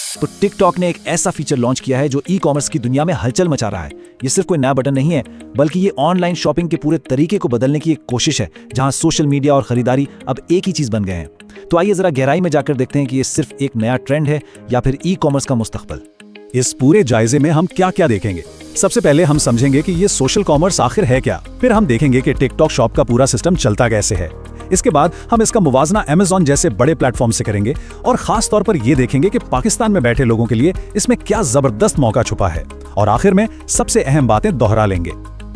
तो टिकटॉक ने एक ऐसा फीचर लॉन्च किया है जो ई कॉमर्स की दुनिया में हलचल मचा रहा है। ये सिर्फ कोई नया बटन नहीं है, बल्कि ये ऑनलाइन शॉपिंग के पूरे तरीके को बदलने की एक कोशिश है, जहां सोशल मीडिया और खरीदारी अब एक ही चीज बन गए हैं। तो आइए जरा गहराई में जाकर देखते हैं कि ये सिर्फ एक नया ट्रेंड है या फिर ई कॉमर्स का मुस्तकबिल। इस पूरे जायजे में हम क्या क्या देखेंगे। सबसे पहले हम समझेंगे कि ये सोशल कॉमर्स आखिर है क्या। फिर हम देखेंगे कि टिकटॉक शॉप का पूरा सिस्टम चलता कैसे है। इसके बाद हम इसका मुवाजना Amazon जैसे बड़े प्लेटफॉर्म से करेंगे और खास तौर पर ये देखेंगे कि पाकिस्तान में बैठे लोगों के लिए इसमें क्या जबरदस्त मौका छुपा है। और आखिर में सबसे अहम बातें दोहरा लेंगे।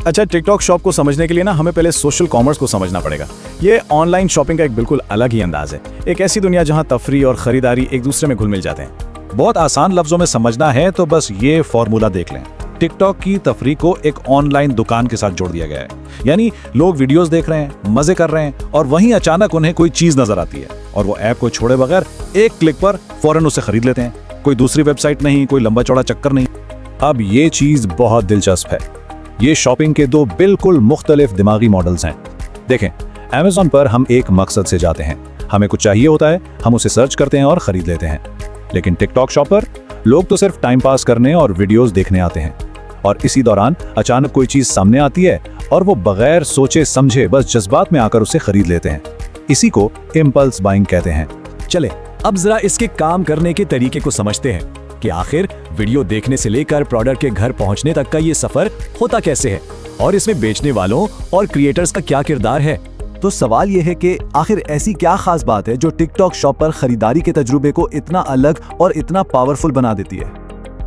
अच्छा, टिकटॉक शॉप को समझने के लिए ना हमें पहले सोशल कॉमर्स को समझना पड़ेगा। ये ऑनलाइन शॉपिंग का एक बिल्कुल अलग ही अंदाज है, एक ऐसी दुनिया जहां तफरीह और खरीदारी एक दूसरे में घुल मिल जाते हैं। बहुत आसान लफ्जों में समझना है तो बस ये फॉर्मूला देख लें। टिकटॉक की तफरीह को एक ऑनलाइन दुकान के साथ जोड़ दिया गया है। यानी लोग वीडियोस देख रहे हैं, मजे कर रहे हैं और वहीं अचानक उन्हें कोई चीज नजर आती है और वो ऐप को छोड़े बगैर एक क्लिक पर फौरन उसे खरीद लेते हैं। कोई दूसरी वेबसाइट नहीं, कोई लंबा चौड़ा चक्कर नहीं। अब ये चीज बहुत दिलचस्प है। ये शॉपिंग के दो बिल्कुल मुख्तलिफ दिमागी मॉडल्स हैं। देखें, Amazon पर हम एक मकसद से जाते हैं, हमें कुछ चाहिए होता है, हम उसे सर्च करते हैं और खरीद लेते हैं। लेकिन टिकटॉक शॉप पर लोग तो सिर्फ टाइम पास करने और वीडियोस देखने आते हैं और इसी दौरान अचानक कोई चीज सामने आती है और वो बगैर सोचे समझे बस जज्बात में आकर उसे खरीद लेते हैं। इसी को इम्पल्स बाइंग कहते हैं। चले अब जरा इसके काम करने के तरीके को समझते हैं कि आखिर वीडियो देखने से लेकर प्रोडक्ट के घर पहुंचने तक का ये सफर होता कैसे है और इसमें बेचने वालों और क्रिएटर्स का क्या किरदार है। तो सवाल यह है कि आखिर ऐसी क्या खास बात है जो टिकटॉक शॉप पर खरीदारी के तजुर्बे को इतना अलग और इतना पावरफुल बना देती है।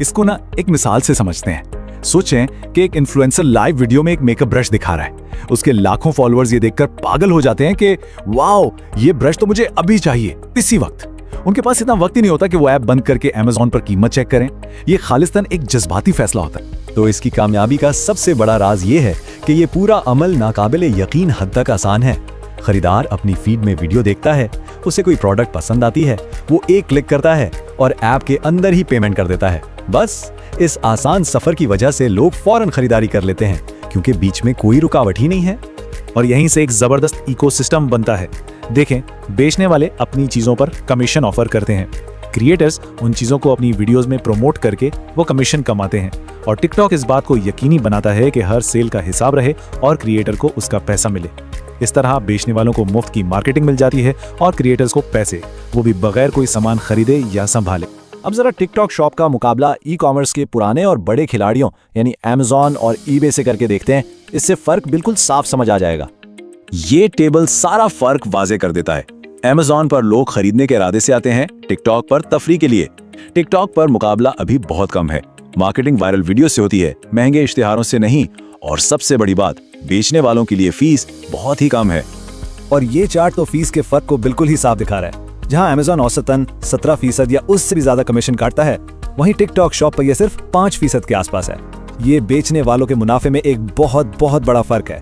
इसको ना एक मिसाल से समझते हैं। सोचें कि एक इन्फ्लुएंसर लाइव वीडियो में एक मेकअप ब्रश दिखा रहा है। उसके लाखों फॉलोअर्स ये देखकर पागल हो जाते हैं कि वाओ, ये ब्रश तो मुझे अभी चाहिए, इसी वक्त। उनके पास इतना वक्त ही नहीं होता कि वो ऐप बंद करके Amazon पर कीमत चेक करें। ये खालिस्तान एक जज्बाती फैसला होता है। तो इसकी कामयाबी का सबसे बड़ा राज ये है कि ये पूरा अमल नाकाबिले यकीन हद तक आसान है। खरीदार अपनी फीड में वीडियो देखता है, उसे कोई प्रोडक्ट पसंद आती है, वो एक क्लिक करता है और ऐप के अंदर ही पेमेंट कर देता है। बस इस आसान सफर की वजह से लोग फौरन खरीदारी कर लेते हैं क्योंकि बीच में कोई रुकावट ही नहीं है। और यहीं से एक जबरदस्त इकोसिस्टम बनता है। देखें, बेचने वाले अपनी चीजों पर कमीशन ऑफर करते हैं, क्रिएटर्स उन चीजों को अपनी वीडियोस में प्रमोट करके वो कमीशन कमाते हैं और टिकटॉक इस बात को यकीनी बनाता है कि हर सेल का हिसाब रहे और क्रिएटर को उसका पैसा मिले। इस तरह बेचने वालों को मुफ्त की मार्केटिंग मिल जाती है और क्रिएटर्स को पैसे, वो भी बगैर कोई सामान खरीदे या संभाले। अब जरा टिकटॉक शॉप का मुकाबला ई कॉमर्स के पुराने और बड़े खिलाड़ियों यानी Amazon और eBay से करके देखते हैं। इससे फर्क बिल्कुल साफ समझ आ जाएगा। ये टेबल सारा फर्क वाजे कर देता है। Amazon पर लोग खरीदने के इरादे से आते हैं, टिकटॉक पर तफरीह के लिए। टिकटॉक पर मुकाबला अभी बहुत कम है। मार्केटिंग वायरल वीडियो से होती है, महंगे इश्तिहारों से नहीं। और सबसे बड़ी बात, बेचने वालों के लिए फीस बहुत ही कम है। और ये चार्ट तो फीस के फर्क को बिल्कुल ही साफ दिखा रहा है। जहां Amazon औसतन 17% या उससे भी ज्यादा कमीशन काटता है, वहीं टिकटॉक शॉप पर यह सिर्फ 5% के आसपास है। ये बेचने वालों के मुनाफे में एक बहुत बड़ा फर्क है।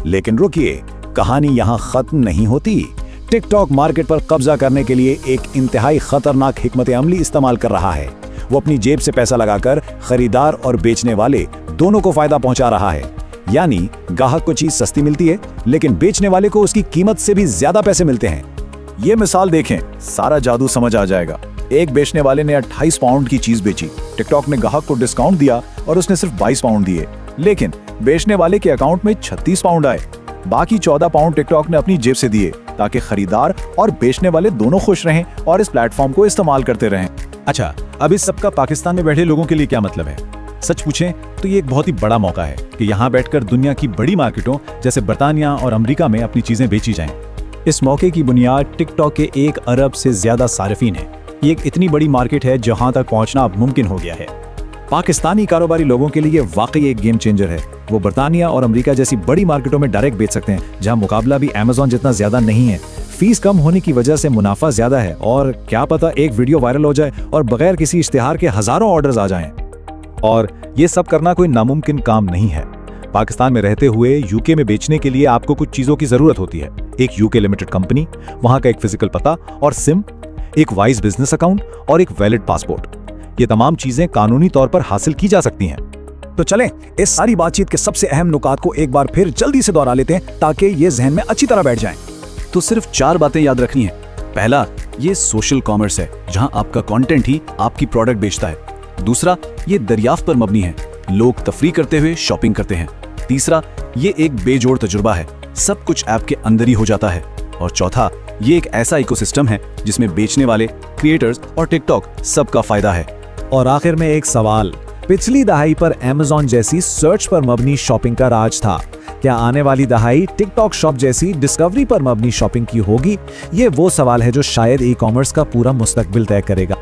लेकिन रुकिए, कहानी यहाँ खत्म नहीं होती। टिकटॉक मार्केट पर कब्जा करने के लिए एक इंतहाई खतरनाक हिकमत अमली इस्तेमाल कर रहा है। वो अपनी जेब से पैसा लगाकर खरीदार और बेचने वाले दोनों को फायदा पहुंचा रहा है। यानी ग्राहक को चीज सस्ती मिलती है, लेकिन बेचने वाले को उसकी कीमत से भी ज्यादा पैसे मिलते हैं। ये मिसाल देखें, सारा जादू समझ आ जाएगा। एक बेचने वाले ने 28 पाउंड की चीज बेची, टिकटॉक ने ग्राहक को डिस्काउंट दिया और उसने सिर्फ 22 पाउंड दिए। लेकिन बेचने वाले के अकाउंट में 36 पाउंड आए। बाकी 14 पाउंड टिकटॉक ने अपनी जेब से दिए ताकि खरीदार और बेचने वाले दोनों खुश रहें और इस प्लेटफॉर्म को इस्तेमाल करते रहें। अच्छा, अब इस सबका पाकिस्तान में बैठे लोगों के लिए क्या मतलब है? सच पूछें तो ये एक बहुत ही बड़ा मौका है कि यहाँ बैठकर दुनिया की बड़ी मार्केटों जैसे बर्तानिया और अमेरिका में अपनी चीजें बेची जाएं। इस मौके की बुनियाद टिकटॉक के 1 अरब से ज्यादा सारिफीन है। ये एक इतनी बड़ी मार्केट है जहां तक पहुंचना अब मुमकिन हो गया है। पाकिस्तानी कारोबारी लोगों के लिए वाकई एक गेम चेंजर है। वो बर्तानिया और अमेरिका जैसी बड़ी मार्केटों में डायरेक्ट बेच सकते हैं, जहां मुकाबला भी Amazon जितना ज्यादा नहीं है। फीस कम होने की वजह से मुनाफा ज्यादा है और क्या पता एक वीडियो वायरल हो जाए और बगैर किसी इश्तिहार के हजारों ऑर्डर्स आ जाएं। और ये सब करना कोई नामुमकिन काम नहीं है। पाकिस्तान में रहते हुए यूके में बेचने के लिए आपको कुछ चीजों की जरूरत होती है। एक यूके लिमिटेड कंपनी, वहां का एक फिजिकल पता और सिम, एक वाइज बिजनेस अकाउंट और एक वैलिड पासपोर्ट। ये तमाम चीजें कानूनी तौर पर हासिल की जा सकती हैं। तो चलें इस सारी बातचीत के सबसे अहम नुकात को एक बार फिर जल्दी से दोहरा लेते हैं ताकि ये जहन में अच्छी तरह बैठ जाएं। तो सिर्फ 4 बातें याद रखनी है। पहला, ये सोशल कॉमर्स है जहां आपका कंटेंट ही आपकी प्रोडक्ट बेचता है। दूसरा, ये दरियाफ्त पर मबनी है, लोग तफरीह करते हुए शॉपिंग करते हैं। तीसरा, ये एक बेजोड़ तजुर्बा है, सब कुछ ऐप के अंदर ही हो जाता है। और चौथा, ये एक ऐसा इकोसिस्टम है जिसमें बेचने वाले, क्रिएटर्स और टिकटॉक सबका फायदा है। और आखिर में एक सवाल, पिछली दहाई पर Amazon जैसी सर्च पर मबनी शॉपिंग का राज था, क्या आने वाली दहाई टिकटॉक शॉप जैसी डिस्कवरी पर मबनी शॉपिंग की होगी? ये वो सवाल है जो शायद ई कॉमर्स का पूरा मुस्तकबिल तय करेगा।